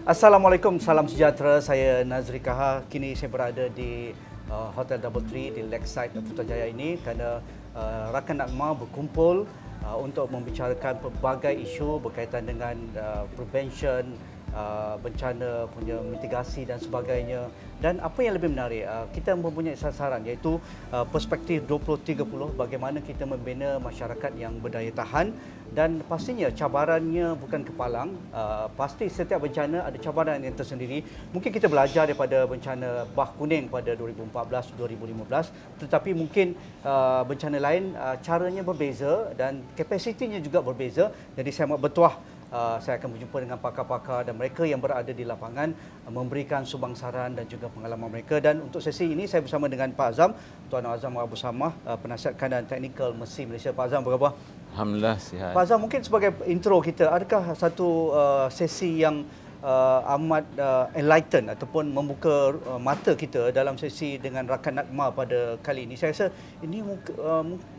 Assalamualaikum, salam sejahtera. Saya Nazri Kaha. Kini saya berada di Hotel Double Tree di Lakeside Putrajaya ini kerana rakan Nakma berkumpul untuk membicarakan pelbagai isu berkaitan dengan prevention, bencana punya mitigasi dan sebagainya. Dan apa yang lebih menarik, kita mempunyai sasaran iaitu perspektif 2030, bagaimana kita membina masyarakat yang berdaya tahan. Dan pastinya cabarannya bukan kepalang. Pasti setiap bencana ada cabaran yang tersendiri. Mungkin kita belajar daripada bencana Bah Kuning pada 2014-2015, tetapi mungkin bencana lain caranya berbeza dan kapasitinya juga berbeza. Jadi saya amat bertuah saya akan berjumpa dengan pakar-pakar dan mereka yang berada di lapangan memberikan subangsaran dan juga pengalaman mereka. Dan untuk sesi ini saya bersama dengan Pak Azam, Tuan Azam Abu Samah, penasihat kanan teknikal Mesin Malaysia. Pak Azam, apa khabar? Alhamdulillah sihat. Pak Azam, mungkin sebagai intro kita, adakah satu sesi yang amat enlighten ataupun membuka mata kita dalam sesi dengan rakan Nakma pada kali ini? Saya rasa ini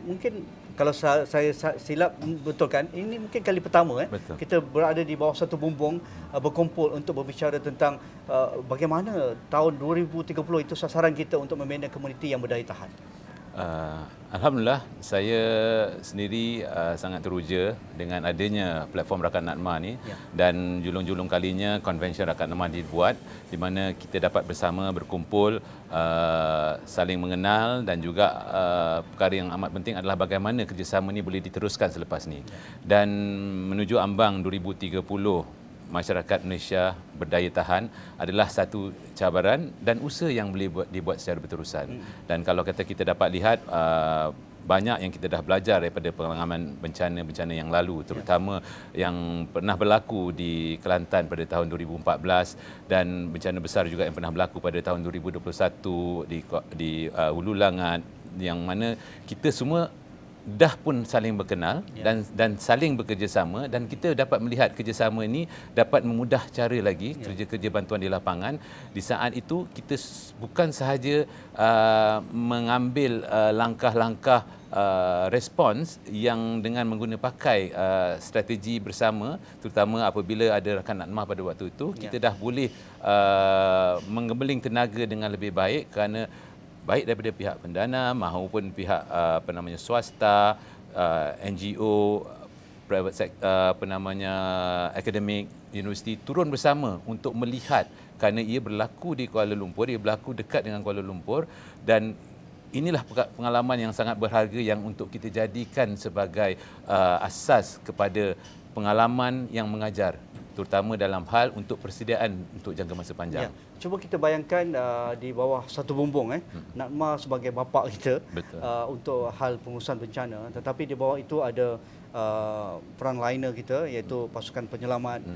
mungkin kalau saya silap betulkan, ini mungkin kali pertama kita berada di bawah satu bumbung berkumpul untuk berbicara tentang bagaimana tahun 2030 itu sasaran kita untuk membina komuniti yang berdaya tahan. Alhamdulillah, saya sendiri sangat teruja dengan adanya platform Rakan Nakma ni, dan julung-julung kalinya konvensyen Rakan Nakma dibuat di mana kita dapat bersama berkumpul, saling mengenal, dan juga perkara yang amat penting adalah bagaimana kerjasama ni boleh diteruskan selepas ni. Dan menuju ambang 2030 masyarakat Malaysia berdaya tahan adalah satu cabaran dan usaha yang boleh dibuat secara berterusan. Dan kalau kata kita dapat lihat, banyak yang kita dah belajar daripada pengalaman bencana-bencana yang lalu, terutama yang pernah berlaku di Kelantan pada tahun 2014 dan bencana besar juga yang pernah berlaku pada tahun 2021 di Hulu Langat, yang mana kita semua dah pun saling berkenal dan saling bekerjasama, dan kita dapat melihat kerjasama ini dapat memudah cara lagi kerja-kerja bantuan di lapangan. Di saat itu kita bukan sahaja mengambil langkah-langkah respons yang dengan menggunakan pakai strategi bersama, terutama apabila ada Rakan Nakma pada waktu itu, kita dah boleh menggembeling tenaga dengan lebih baik, kerana baik daripada pihak pendana maupun pihak swasta, NGO, private sector, akademik, universiti turun bersama untuk melihat, kerana ia berlaku di Kuala Lumpur, ia berlaku dekat dengan Kuala Lumpur, dan inilah pengalaman yang sangat berharga yang untuk kita jadikan sebagai asas kepada pengalaman yang mengajar, terutama dalam hal untuk persediaan untuk jangka masa panjang. Cuba kita bayangkan di bawah satu bumbung, Nakma sebagai bapa kita untuk hal pengurusan bencana, tetapi di bawah itu ada frontliner kita iaitu pasukan penyelamat.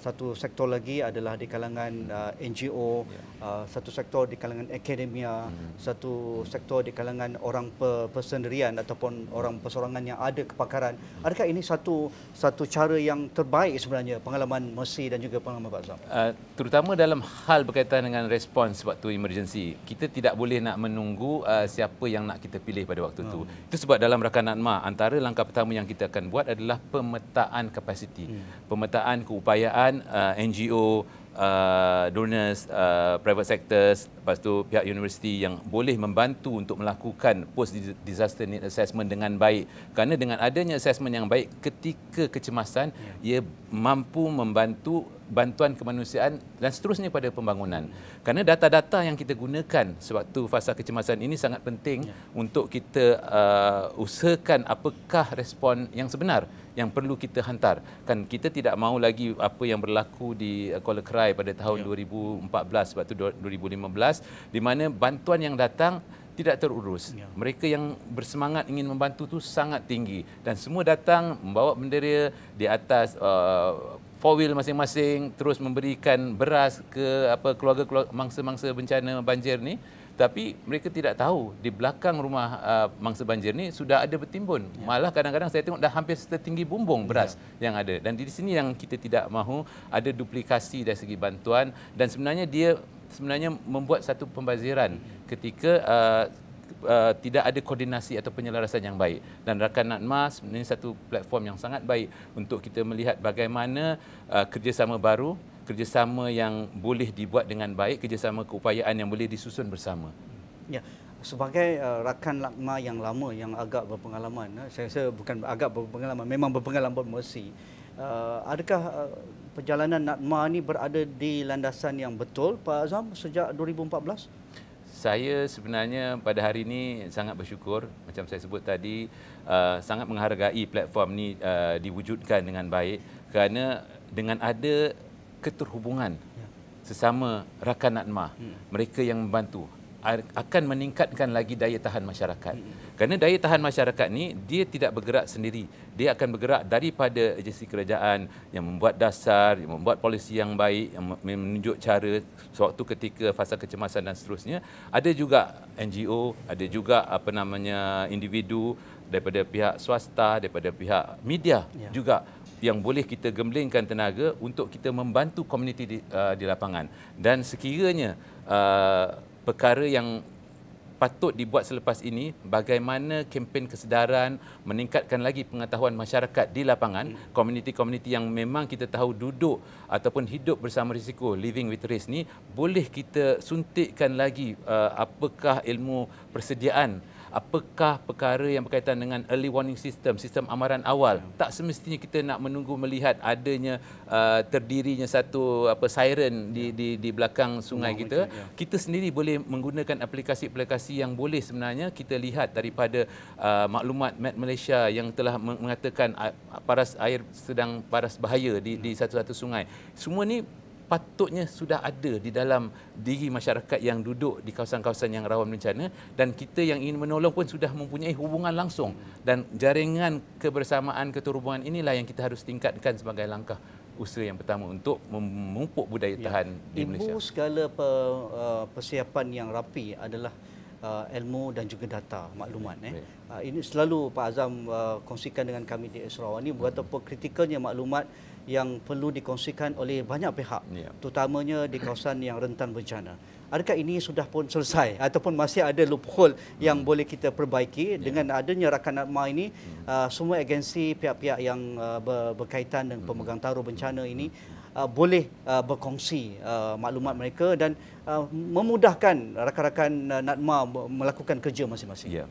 Satu sektor lagi adalah di kalangan NGO, satu sektor di kalangan akademia, satu sektor di kalangan orang persendirian ataupun orang persorangan yang ada kepakaran. Adakah ini satu cara yang terbaik sebenarnya pengalaman Mercy dan juga pengalaman Pak Azam? Terutama dalam hal berkaitan dengan respons waktu emergency, kita tidak boleh nak menunggu siapa yang nak kita pilih pada waktu itu. Itu sebab dalam Rakan Nakma, antara langkah pertama yang kita akan buat adalah pemetaan kapasiti, pemetaan keupayaan NGO, donors, private sectors, lepas tu pihak universiti yang boleh membantu untuk melakukan post disaster need assessment dengan baik. Kerana dengan adanya assessment yang baik ketika kecemasan, ia mampu membantu bantuan kemanusiaan dan seterusnya pada pembangunan. Kerana data-data yang kita gunakan sewaktu fasa kecemasan ini sangat penting untuk kita usahakan apakah respon yang sebenar yang perlu kita hantar. Kan kita tidak mahu lagi apa yang berlaku di Kuala Krai pada tahun 2014 waktu 2015, di mana bantuan yang datang tidak terurus. Mereka yang bersemangat ingin membantu tu sangat tinggi, dan semua datang membawa bendera di atas four wheel masing-masing, terus memberikan beras ke keluarga mangsa-mangsa bencana banjir ni. Tapi mereka tidak tahu di belakang rumah mangsa banjir ni sudah ada bertimbun. Malah kadang-kadang saya tengok dah hampir setinggi bumbung beras yang ada. Dan di sini yang kita tidak mahu ada duplikasi dari segi bantuan, dan sebenarnya dia membuat satu pembaziran ketika tidak ada koordinasi atau penyelarasan yang baik. Dan Rakan Nakma sebenarnya satu platform yang sangat baik untuk kita melihat bagaimana kerjasama baru kerjasama yang boleh dibuat dengan baik, kerjasama keupayaan yang boleh disusun bersama. Ya, sebagai rakan LAKMA yang lama, yang agak berpengalaman, saya rasa bukan agak berpengalaman, memang berpengalaman bermersi. Adakah perjalanan NATMA ni berada di landasan yang betul, Pak Azam, sejak 2014? Saya sebenarnya pada hari ini sangat bersyukur, macam saya sebut tadi, sangat menghargai platform ni diwujudkan dengan baik kerana dengan ada keterhubungan sesama rakan NATMA, mereka yang membantu akan meningkatkan lagi daya tahan masyarakat. Kerana daya tahan masyarakat ni dia tidak bergerak sendiri. Dia akan bergerak daripada agensi kerajaan yang membuat dasar, yang membuat polisi yang baik, yang menunjuk cara sewaktu ketika fasa kecemasan dan seterusnya. Ada juga NGO, ada juga individu daripada pihak swasta, daripada pihak media juga yang boleh kita gemblengkan tenaga untuk kita membantu komuniti di lapangan. Dan sekiranya perkara yang patut dibuat selepas ini, bagaimana kempen kesedaran, meningkatkan lagi pengetahuan masyarakat di lapangan, komuniti-komuniti yang memang kita tahu duduk ataupun hidup bersama risiko, living with risk ni, boleh kita suntikkan lagi apakah ilmu persediaan, apakah perkara yang berkaitan dengan early warning system, sistem amaran awal. Tak semestinya kita nak menunggu melihat adanya terdirinya satu siren di belakang sungai kita. Kita sendiri boleh menggunakan aplikasi-aplikasi yang boleh sebenarnya kita lihat daripada maklumat Met Malaysia yang telah mengatakan paras air sedang paras bahaya di satu-satu sungai. Semua ni patutnya sudah ada di dalam diri masyarakat yang duduk di kawasan-kawasan yang rawan bencana, dan kita yang ingin menolong pun sudah mempunyai hubungan langsung, dan jaringan kebersamaan keterhubungan inilah yang kita harus tingkatkan sebagai langkah usaha yang pertama untuk memupuk budaya tahan di Malaysia. Ibu segala persiapan yang rapi adalah ilmu dan juga data, maklumat. Ini selalu Pak Azam kongsikan dengan kami di Sarawak ini betapa kritikalnya maklumat yang perlu dikongsikan oleh banyak pihak, terutamanya di kawasan yang rentan bencana. Adakah ini sudah pun selesai ataupun masih ada loophole yang boleh kita perbaiki dengan adanya rakan NATMA ini? Semua agensi, pihak-pihak yang berkaitan dengan pemegang taruh bencana ini boleh berkongsi maklumat mereka dan memudahkan rakan-rakan NATMA melakukan kerja masing-masing.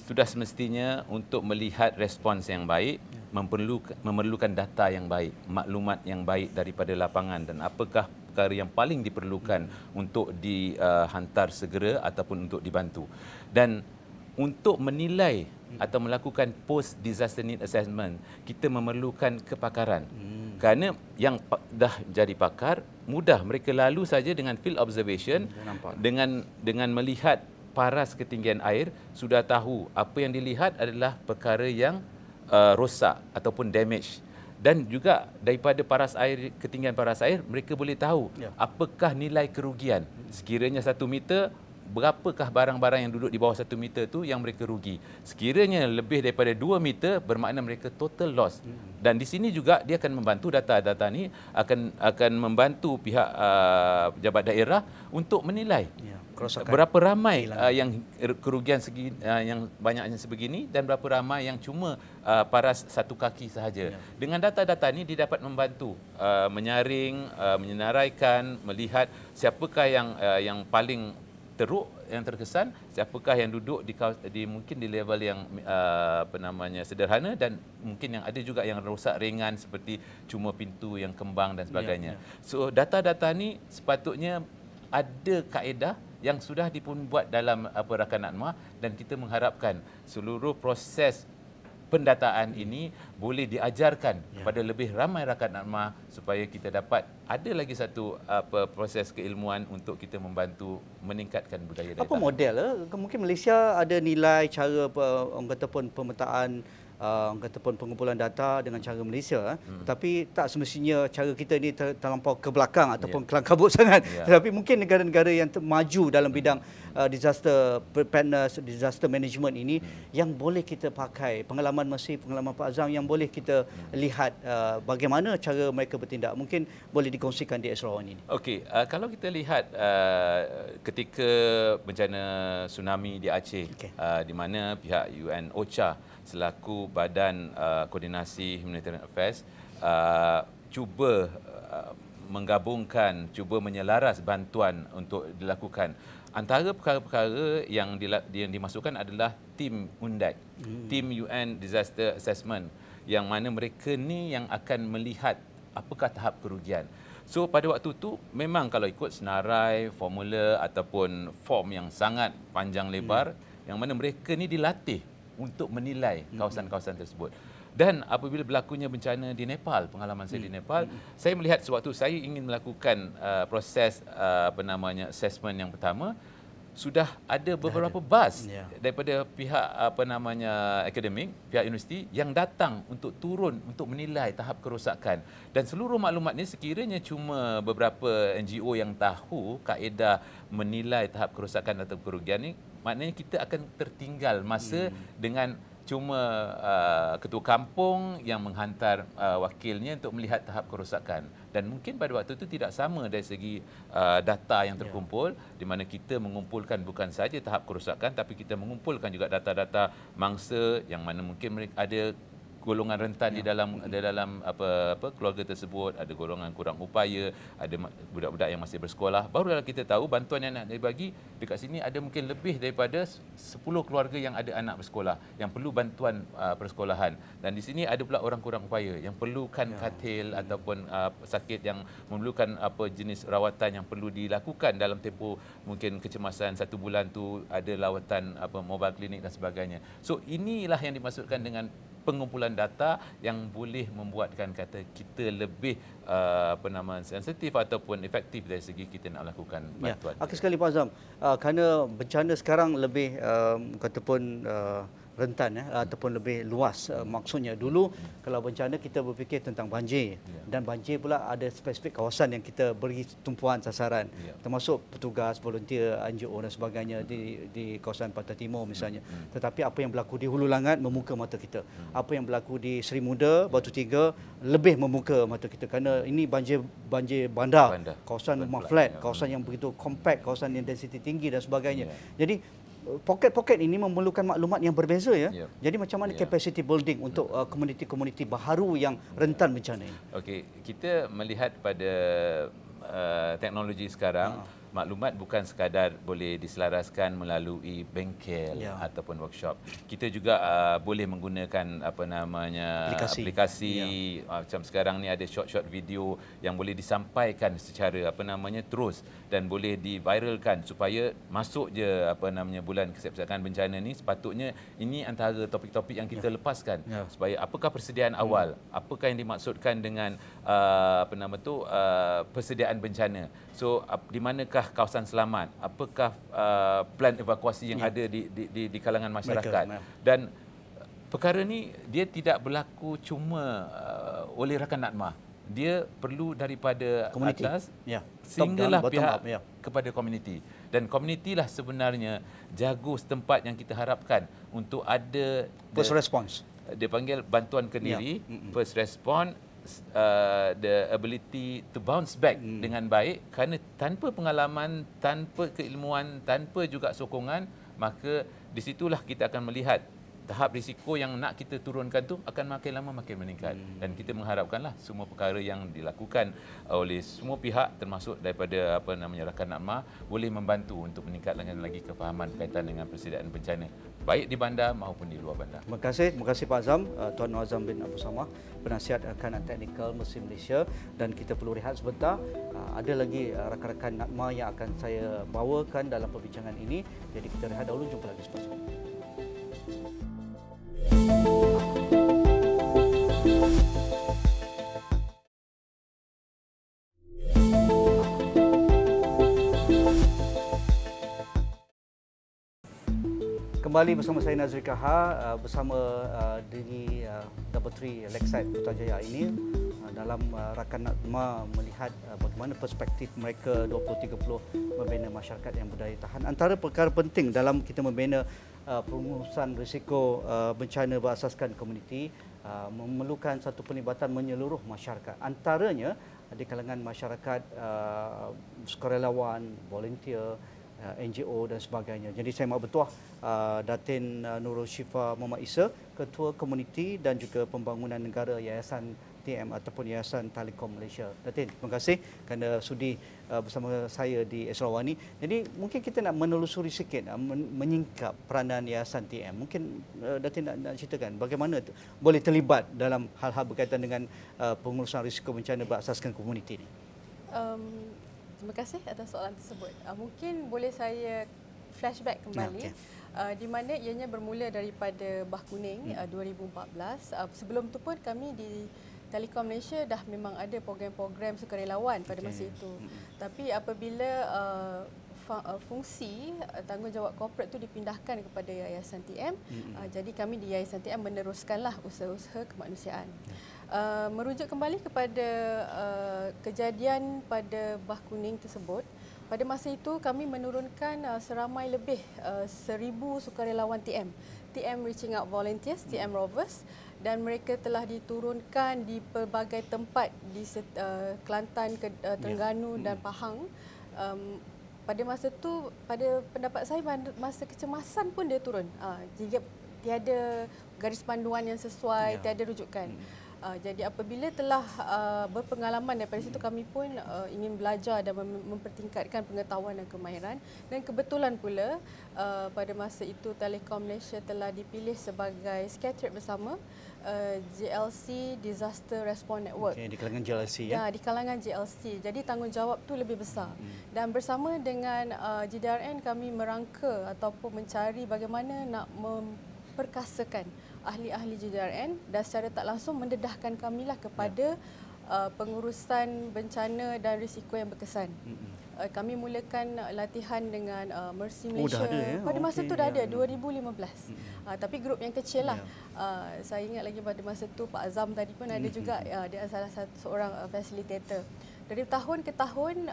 Sudah semestinya untuk melihat respons yang baik, memerlukan data yang baik, maklumat yang baik daripada lapangan, dan apakah perkara yang paling diperlukan untuk dihantar segera ataupun untuk dibantu. Dan untuk menilai atau melakukan post disaster need assessment, kita memerlukan kepakaran. Kerana yang dah jadi pakar, mudah mereka lalu saja dengan field observation, dengan melihat paras ketinggian air, sudah tahu apa yang dilihat adalah perkara yang rosak ataupun damage. Dan juga daripada ketinggian paras air, mereka boleh tahu apakah nilai kerugian. Sekiranya 1 meter, berapakah barang-barang yang duduk di bawah 1 meter tu yang mereka rugi. Sekiranya lebih daripada 2 meter, bermakna mereka total loss. Dan di sini juga dia akan membantu, data-data ni akan membantu pihak pejabat daerah untuk menilai berapa ramai yang kerugian yang banyaknya sebegini, dan berapa ramai yang cuma paras 1 kaki sahaja. Dengan data-data ini dia dapat membantu menyaring, menyenaraikan, melihat siapakah yang paling teruk, yang terkesan, siapakah yang duduk mungkin di level yang sederhana, dan mungkin yang ada juga yang rosak ringan seperti cuma pintu yang kembang dan sebagainya. So data-data ni sepatutnya ada kaedah yang sudah dibuat dalam rakan NATMA, dan kita mengharapkan seluruh proses pendataan ini boleh diajarkan kepada lebih ramai rakan NATMA supaya kita dapat ada lagi satu proses keilmuan untuk kita membantu meningkatkan budaya daya tahan. Apa model? Mungkin Malaysia ada nilai cara orang kata pun pemetaan, orang kata pun pengumpulan data dengan cara Malaysia, tapi tak semestinya cara kita ni terlampau ke belakang ataupun kelang kabut sangat. Tetapi mungkin negara-negara yang maju dalam bidang disaster preparedness, disaster management ini yang boleh kita pakai, pengalaman Pak Azam yang boleh kita lihat bagaimana cara mereka bertindak, mungkin boleh dikongsikan di Sarawak ini. Okey, kalau kita lihat ketika bencana tsunami di Aceh, di mana pihak UN OCHA selaku Badan Koordinasi Humanitarian Affairs cuba menggabungkan, cuba menyelaras bantuan untuk dilakukan. Antara perkara-perkara yang dimasukkan adalah tim UNDAC, tim UN Disaster Assessment, yang mana mereka ni yang akan melihat apakah tahap kerugian. So pada waktu tu memang kalau ikut senarai, formula ataupun form yang sangat panjang lebar, yang mana mereka ni dilatih untuk menilai kawasan-kawasan tersebut. Dan apabila berlakunya bencana di Nepal, pengalaman saya di Nepal, saya melihat sewaktu saya ingin melakukan proses assessment yang pertama, sudah ada beberapa bas daripada pihak akademik, pihak universiti yang datang untuk turun untuk menilai tahap kerosakan. Dan seluruh maklumat ini sekiranya cuma beberapa NGO yang tahu kaedah menilai tahap kerosakan atau kerugian ini, maknanya kita akan tertinggal masa dengan cuma ketua kampung yang menghantar wakilnya untuk melihat tahap kerosakan. Dan mungkin pada waktu itu tidak sama dari segi data yang terkumpul, di mana kita mengumpulkan bukan saja tahap kerosakan, tapi kita mengumpulkan juga data-data mangsa yang mana mungkin mereka ada golongan rentan di dalam keluarga tersebut, ada golongan kurang upaya, ada budak-budak yang masih bersekolah. Barulah kita tahu bantuan yang nak dibagi dekat sini ada mungkin lebih daripada 10 keluarga yang ada anak bersekolah yang perlu bantuan persekolahan. Dan di sini ada pula orang kurang upaya yang perlukan katil ataupun sakit yang memerlukan jenis rawatan yang perlu dilakukan dalam tempoh mungkin kecemasan 1 bulan tu, ada lawatan mobile klinik dan sebagainya. So inilah yang dimaksudkan dengan pengumpulan data yang boleh membuatkan kata kita lebih sensitif ataupun efektif dari segi kita nak lakukan bantuan. Akhir sekali Pak Azam, kerana bencana sekarang lebih rentan ataupun lebih luas. Maksudnya dulu kalau bencana kita berfikir tentang banjir, dan banjir pula ada spesifik kawasan yang kita beri tumpuan sasaran, termasuk petugas, volunteer, NGO dan sebagainya di kawasan Pantai Timur misalnya. Tetapi apa yang berlaku di Hulu Langat membuka mata kita. Apa yang berlaku di Seri Muda, Batu Tiga lebih membuka mata kita kerana ini banjir bandar, kawasan rumah flat, kawasan yang begitu compact, kawasan yang density tinggi dan sebagainya. Jadi poket-poket ini memerlukan maklumat yang berbeza ya. Jadi macam mana capacity building untuk komuniti-komuniti baharu yang rentan bencana ini? Okey, kita melihat pada teknologi sekarang, maklumat bukan sekadar boleh diselaraskan melalui bengkel ataupun workshop. Kita juga boleh menggunakan aplikasi macam sekarang ni ada short video yang boleh disampaikan secara terus dan boleh diviralkan supaya masuk je bulan kesiapsiagaan bencana ni. Sepatutnya ini antara topik-topik yang kita lepaskan supaya apakah persediaan awal, apakah yang dimaksudkan dengan persediaan bencana. So di manakah kawasan selamat, apakah plan evakuasi yang ada di kalangan masyarakat. Dan perkara ni dia tidak berlaku cuma oleh rakan NADMA. Dia perlu daripada komuniti atas sehinggalah pihak kepada komuniti. Dan komuniti lah sebenarnya jago setempat yang kita harapkan untuk ada first response. Dia panggil bantuan kendiri, first response, the ability to bounce back dengan baik, kerana tanpa pengalaman, tanpa keilmuan, tanpa juga sokongan, maka di situlah kita akan melihat tahap risiko yang nak kita turunkan tu akan makin lama makin meningkat. Dan kita mengharapkanlah semua perkara yang dilakukan oleh semua pihak termasuk daripada rakan NADMA boleh membantu untuk meningkatkan lagi kefahaman berkaitan dengan persediaan bencana baik di bandar maupun di luar bandar. Terima kasih Pak Azam, Tuan Noor Azam bin Abu Samah, penasihat kanan teknikal Mesin Malaysia. Dan kita perlu rehat sebentar. Ada lagi rakan-rakan NADMA yang akan saya bawakan dalam perbincangan ini. Jadi kita rehat dahulu, jumpa lagi selepas ini. Kembali bersama saya Nazri Kahar bersama di Double Tree Lakeside Putrajaya ini dalam rakan NADMA melihat bagaimana perspektif mereka 2030 membina masyarakat yang berdaya tahan. Antara perkara penting dalam kita membina pengurusan risiko bencana berasaskan komuniti memerlukan satu penlibatan menyeluruh masyarakat. Antaranya di kalangan masyarakat sukarelawan, volunteer, NGO dan sebagainya. Jadi saya mahu bertuah Datin Nurul Syifa Muhammad Isa, Ketua Komuniti dan juga Pembangunan Negara Yayasan TM ataupun Yayasan Telekom Malaysia. Datin, terima kasih kerana sudi bersama saya di Sarawak ni. Jadi mungkin kita nak menelusuri sikit, menyingkap peranan Yayasan TM. Mungkin Datin nak ceritakan bagaimana boleh terlibat dalam hal-hal berkaitan dengan pengurusan risiko bencana berasaskan komuniti ni. Terima kasih atas soalan tersebut. Mungkin boleh saya flashback kembali. Di mana ianya bermula daripada Bah Kuning 2014. Sebelum tu pun kami di Telekom Malaysia dah memang ada program-program sukarelawan pada masa itu. Tapi apabila fungsi tanggungjawab korporat itu dipindahkan kepada Yayasan TM, jadi kami di Yayasan TM meneruskanlah usaha-usaha kemanusiaan. Merujuk kembali kepada kejadian pada Bah Kuning tersebut, pada masa itu kami menurunkan seramai lebih 1,000 sukarelawan TM Reaching Out Volunteers, TM Rovers, dan mereka telah diturunkan di pelbagai tempat di Kelantan, Terengganu dan Pahang. Pada masa itu, pada pendapat saya, masa kecemasan pun dia turun. Jika tiada garis panduan yang sesuai, tiada rujukan. Jadi apabila telah berpengalaman daripada situ, kami pun ingin belajar dan mempertingkatkan pengetahuan dan kemahiran. Dan kebetulan pula pada masa itu Telekom Malaysia telah dipilih sebagai Scattered bersama JLC Disaster Response Network. Di kalangan JLC ya? Ya, di kalangan JLC. Jadi tanggungjawab tu lebih besar. Dan bersama dengan GDRN kami merangka ataupun mencari bagaimana nak memperkasakan ahli-ahli GDRN dan secara tak langsung mendedahkan kamilah kepada pengurusan bencana dan risiko yang berkesan. Kami mulakan latihan dengan Mercy Malaysia. Dah ada, ya? Pada masa itu dah ada, 2015. Tapi grup yang kecil lah. Saya ingat lagi pada masa itu Pak Azam tadi pun ada juga, dia salah satu seorang facilitator. Dari tahun ke tahun,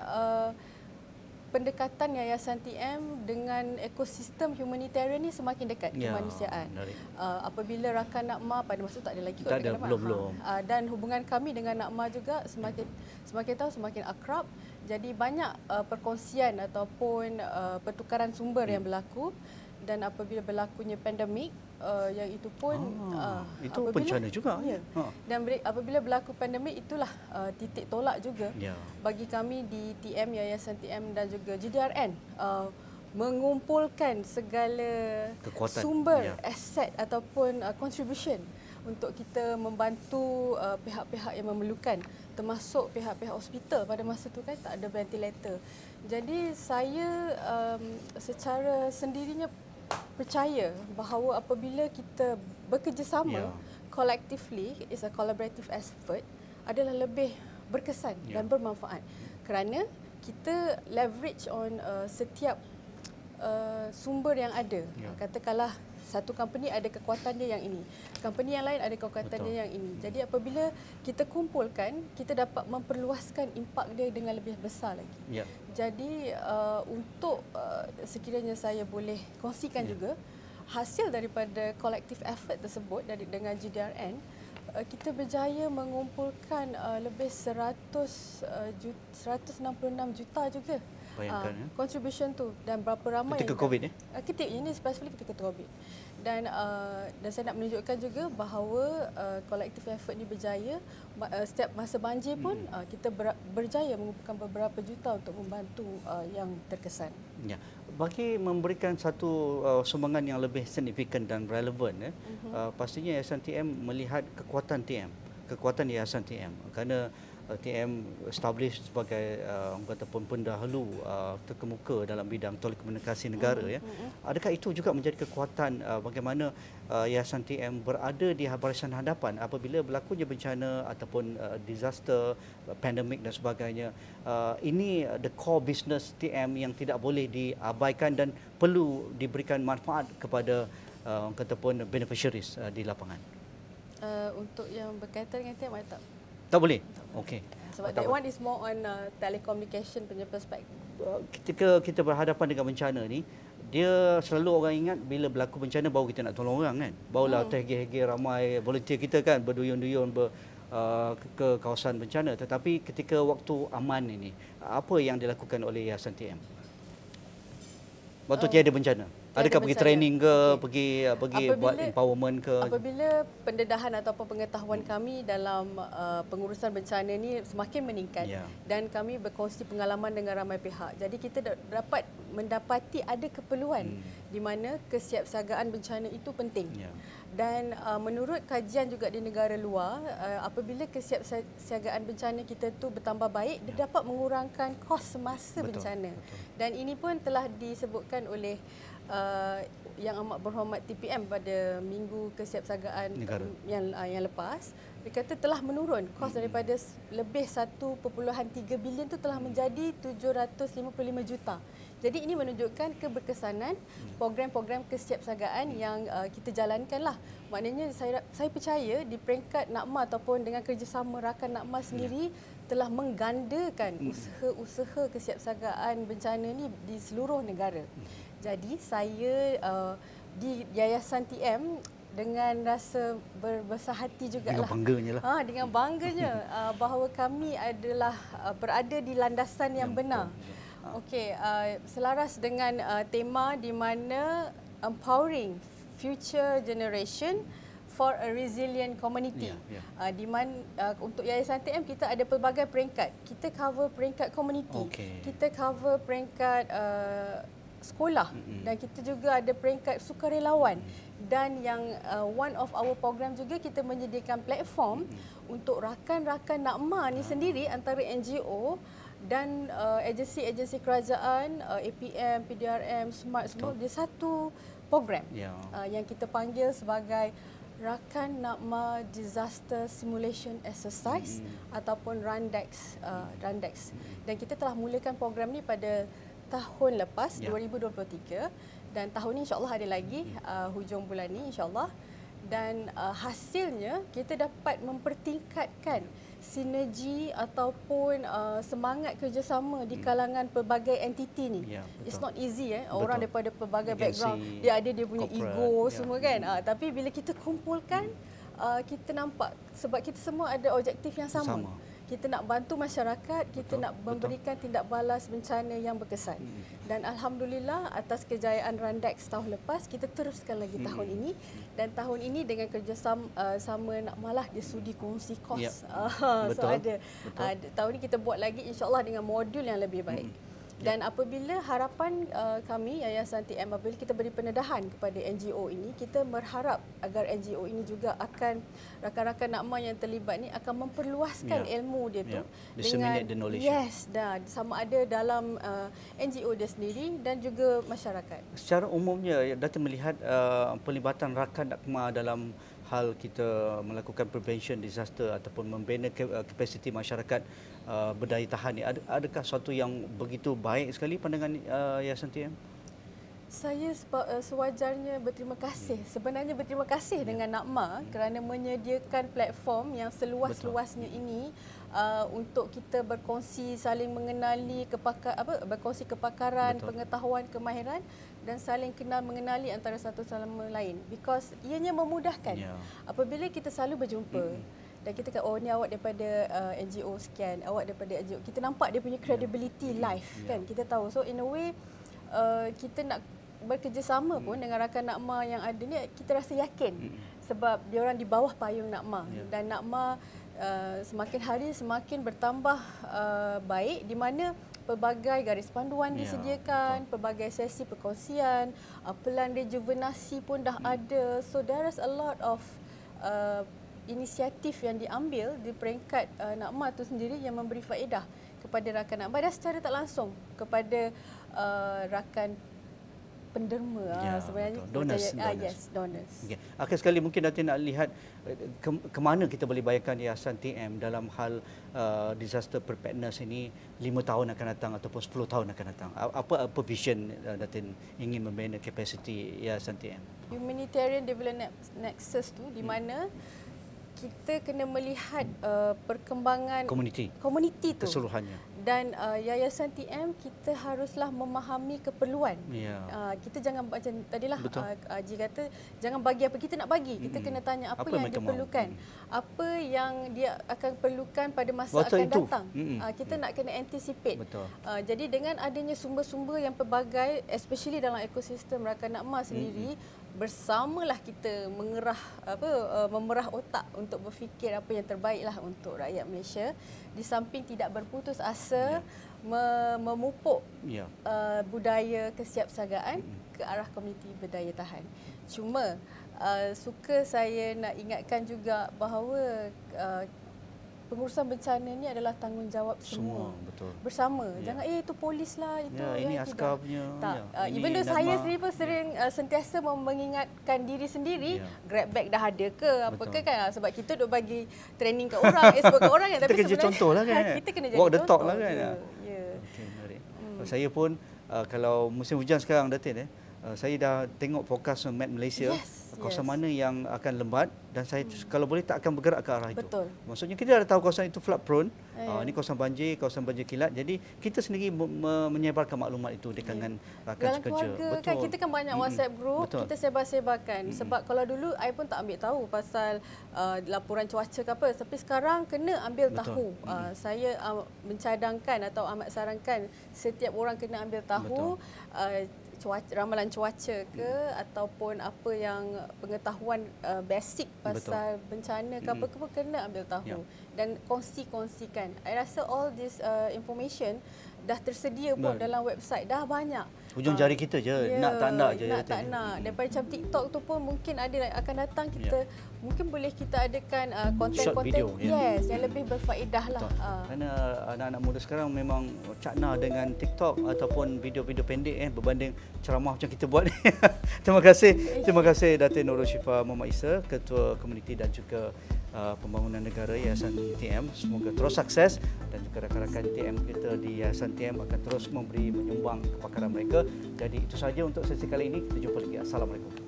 pendekatan Yayasan TM dengan ekosistem humanitarian ni semakin dekat kemanusiaan. Apabila Rakan Nakma pada masa itu tak ada lagi kot, belum. Dan hubungan kami dengan Nakma juga semakin tahu semakin akrab. Jadi banyak perkongsian ataupun pertukaran sumber yang berlaku. Dan apabila berlakunya pandemik, yang itu pun itu bencana juga. Ya. Dan apabila berlaku pandemik, itulah titik tolak juga bagi kami di TM, Yayasan TM dan juga GDRN mengumpulkan segala kekuatan, sumber, aset ataupun contribution untuk kita membantu pihak-pihak yang memerlukan, termasuk pihak-pihak hospital. Pada masa itu kan tak ada ventilator. Jadi saya secara sendirinya percaya bahawa apabila kita bekerjasama collectively, it's a collaborative effort, adalah lebih berkesan dan bermanfaat kerana kita leverage on setiap sumber yang ada. Katakanlah satu company ada kekuatan dia yang ini, company yang lain ada kekuatan dia yang ini. Jadi apabila kita kumpulkan, kita dapat memperluaskan impak dia dengan lebih besar lagi. Jadi untuk sekiranya saya boleh kongsikan juga hasil daripada collective effort tersebut dengan GDRN, kita berjaya mengumpulkan lebih 166 juta juga. Bayangkan contribution tu, dan berapa ramai ketika COVID ketika ini spesifik ketika COVID. Dan saya nak menunjukkan juga bahawa collective effort ni berjaya. Setiap masa banjir pun kita berjaya mengumpulkan beberapa juta untuk membantu yang terkesan. Bagi memberikan satu sumbangan yang lebih signifikan dan relevan, pastinya Yayasan TM melihat kekuatan Yayasan TM kerana TM established sebagai ataupun pendahulu terkemuka dalam bidang telekomunikasi negara. Adakah itu juga menjadi kekuatan bagaimana Yayasan TM berada di barisan hadapan apabila berlakunya bencana ataupun disaster, pandemik dan sebagainya? Ini the core business TM yang tidak boleh diabaikan dan perlu diberikan manfaat kepada ataupun beneficiaries di lapangan. Untuk yang berkaitan dengan TM, tak boleh? Okey. Sebab that one is more on telecommunication punya perspektif. Ketika kita berhadapan dengan bencana ni, dia selalu orang ingat bila berlaku bencana baru kita nak tolong orang kan. Barulah terhege-hege ramai volunteer kita kan berduyun-duyun ke kawasan bencana. Tetapi ketika waktu aman ini, apa yang dilakukan oleh Yayasan TM? Waktu tiada bencana. Adakah pergi training ke, pergi buat empowerment ke? Apabila pendedahan ataupun pengetahuan kami dalam pengurusan bencana ni semakin meningkat dan kami berkongsi pengalaman dengan ramai pihak. Jadi kita dapat mendapati ada keperluan di mana kesiapsiagaan bencana itu penting. Dan menurut kajian juga di negara luar, apabila kesiapsiagaan bencana kita tu bertambah baik, dia dapat mengurangkan kos semasa bencana. Dan ini pun telah disebutkan oleh yang amat berhormat TPM pada minggu kesiapsiagaan yang lepas. Dia kata telah menurun kos daripada lebih 1.3 bilion tu telah menjadi 755 juta. Jadi ini menunjukkan keberkesanan program-program kesiapsiagaan yang kita jalankanlah. Maknanya saya percaya di peringkat NACMA ataupun dengan kerjasama rakan NACMA sendiri telah menggandakan usaha-usaha kesiapsiagaan bencana ni di seluruh negara. Jadi saya di Yayasan TM dengan rasa berbesar hati jugalah. Dengan bangganya lah. Dengan bangganya bahawa kami adalah berada di landasan yang benar. Okey, selaras dengan tema di mana empowering future generation for a resilient community. Di mana untuk Yayasan TM kita ada pelbagai peringkat. Kita cover peringkat community. Kita cover peringkat sekolah dan kita juga ada peringkat sukarelawan. Dan yang one of our program juga kita menyediakan platform untuk rakan-rakan NACMA ni sendiri antara NGO dan agensi-agensi kerajaan, APM, PDRM, SMART semua di satu program yang kita panggil sebagai Rakan NACMA Disaster Simulation Exercise ataupun RANDEX. Dan kita telah mulakan program ni pada tahun lepas 2023 dan tahun ni insya-Allah ada lagi hujung bulan ni insya-Allah. Dan hasilnya kita dapat mempertingkatkan sinergi ataupun semangat kerjasama di kalangan pelbagai entiti ni. It's not easy orang daripada pelbagai background dia ada dia punya ego semua kan. Tapi bila kita kumpulkan kita nampak sebab kita semua ada objektif yang sama. Kita nak bantu masyarakat, kita nak memberikan tindak balas bencana yang berkesan. Dan alhamdulillah atas kejayaan RANDEX tahun lepas, kita teruskan lagi tahun ini. Dan tahun ini dengan kerjasama NACMA lah, dia sudi kongsi kos. So ada tahun ini kita buat lagi insya-Allah dengan modul yang lebih baik. Dan apabila harapan kami Yayasan TM, apabila kita beri pendedahan kepada NGO ini, kita berharap agar NGO ini juga akan rakan-rakan NACMA yang terlibat ni akan memperluaskan ilmu dia tu dengan sama ada dalam NGO dia sendiri dan juga masyarakat. Secara umumnya Dato' melihat pelibatan rakan NACMA dalam hal kita melakukan prevention disaster ataupun membina kapasiti masyarakat berdaya tahan ni, adakah suatu yang begitu baik sekali pandangan Yayasan TM? Saya sewajarnya berterima kasih. Sebenarnya berterima kasih dengan NACMA kerana menyediakan platform yang seluas-luasnya ini untuk kita berkongsi, saling mengenali berkongsi kepakaran, pengetahuan, kemahiran dan saling kenal mengenali antara satu sama lain, because ianya memudahkan. Apabila kita selalu berjumpa dan kita kata ni awak daripada NGO sekian, awak daripada NGO, kita nampak dia punya credibility live kan, kita tahu. So in a way kita nak bekerjasama pun dengan rakan NACMA yang ada ni, kita rasa yakin sebab dia orang di bawah payung NACMA dan NACMA semakin hari semakin bertambah baik, di mana pelbagai garis panduan disediakan, pelbagai sesi perkongsian, pelan rejuvenasi pun dah ada. So there is a lot of inisiatif yang diambil di peringkat NACMA tu sendiri yang memberi faedah kepada rakan NACMA dan secara tak langsung kepada rakan penderma sebenarnya. Donors. Okay. Akhir sekali mungkin Datin nak lihat ke mana kita boleh bayangkan Yayasan TM dalam hal disaster preparedness ini 5 tahun akan datang ataupun 10 tahun akan datang. Apa vision Datin ingin membina kapasiti Yayasan TM? Humanitarian Development Nexus tu di mana kita kena melihat perkembangan komuniti tu keseluruhannya Dan Yayasan TM kita haruslah memahami keperluan. Kita jangan macam tadilah Haji kata jangan bagi apa kita nak bagi. Kita kena tanya apa yang diperlukan. Apa yang dia akan perlukan pada masa akan datang. Kita nak kena anticipate. Jadi dengan adanya sumber-sumber yang pelbagai, especially dalam ekosistem Rakan Nakma sendiri, bersamalah kita memerah otak untuk berfikir apa yang terbaiklah untuk rakyat Malaysia, di samping tidak berputus asa memupuk budaya kesiapsiagaan ke arah komuniti berdaya tahan. Cuma suka saya nak ingatkan juga bahawa pengurusan bencana ni adalah tanggungjawab semua. Bersama. Jangan itu polis lah, itu ini askar punya. Even though saya sendiri pun sering sentiasa mengingatkan diri sendiri, grab bag dah ada ke apa ke kan, sebab kita duk bagi training kat orang, sebab kat orang tapi kita kerja contoh lah kan. Kita kena jadi walk the talk lah kan. Okay, menarik. Saya pun kalau musim hujan sekarang Datin, saya dah tengok fokus map Malaysia, kawasan mana yang akan lembat, dan saya kalau boleh tak akan bergerak ke arah itu. Maksudnya kita dah tahu kawasan itu flood prone, ini kawasan banjir kilat. Jadi kita sendiri menyebarkan maklumat itu di kalangan rakan sekerja. Kan kita kan banyak WhatsApp group, kita sebar-sebarkan. Sebab kalau dulu I pun tak ambil tahu pasal laporan cuaca ke apa, tapi sekarang kena ambil tahu. Saya mencadangkan atau amat sarankan setiap orang kena ambil tahu ramalan cuaca ke ataupun apa yang pengetahuan basic pasal bencana ke apa ke pun kena ambil tahu dan kongsikan. I rasa all this information dah tersedia pun dalam website, dah banyak. Hujung jari kita je, nak tak nak je. Nak tak nak. Daripada macam TikTok tu pun mungkin ada akan datang kita, mungkin boleh kita adakan konten-konten yang lebih berfaedah lah. Kerana anak-anak muda sekarang memang cakna dengan TikTok ataupun video-video pendek berbanding ceramah macam kita buat. Terima kasih Datin Nurul Syifa Muhammad Isa, Ketua Komuniti dan juga Pembangunan Negara Yayasan TM. Semoga terus sukses dan juga rakan-rakan TM kita di Yayasan TM akan terus menyumbang kepakaran mereka. Jadi itu sahaja untuk sesi kali ini. Kita jumpa lagi. Assalamualaikum.